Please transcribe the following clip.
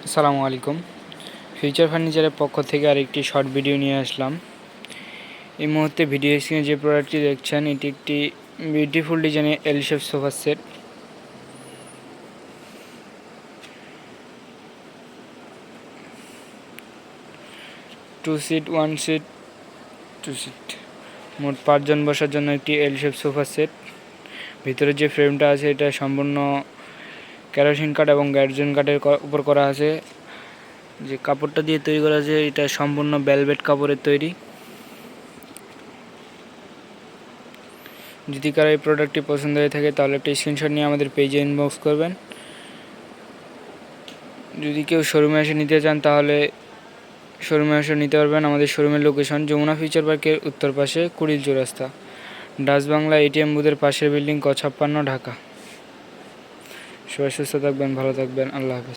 আসসালামু আলাইকুম। ফিউচার ফার্নিচারের পক্ষ থেকে আরেকটি শর্ট ভিডিও নিয়ে আসলাম। এই মুহূর্তে ভিডিও স্ক্রিনে যে প্রোডাক্টটি দেখছেন এটি একটি বিউটিফুল ডিজাইনের L shape sofa set. Two seat, one seat, two seat, মোট 5 জন বসার জন্য একটি এল শেপ সোফা সেট। ভিতরে যে ফ্রেমটা আছে এটা সম্পূর্ণ কেরোসিন কাঠ এবং গার্জন কাঠের উপর করা আছে। যে কাপড়টা দিয়ে তৈরি করা আছে এটা সম্পূর্ণ ভেলভেট কাপড়ের তৈরি। যদি কারো এই প্রোডাক্টটি পছন্দ হয়ে থাকে তাহলে একটা স্ক্রিনশট নিয়ে আমাদের পেজে ইনবক্স করবেন। যদি কেউ শোরুমে এসে নিতে চান তাহলে শোরুমে এসে নিতে পারবেন। আমাদের শোরুমের লোকেশন যমুনা ফিউচার পার্কের উত্তর পাশে কুড়িল চৌরাস্তা, ডাচ বাংলা এটিএম বুথের পাশের বিল্ডিং ক 56, ঢাকা। সবাই সুস্থ থাকবেন, ভালো থাকবেন। আল্লাহ হাফেজ।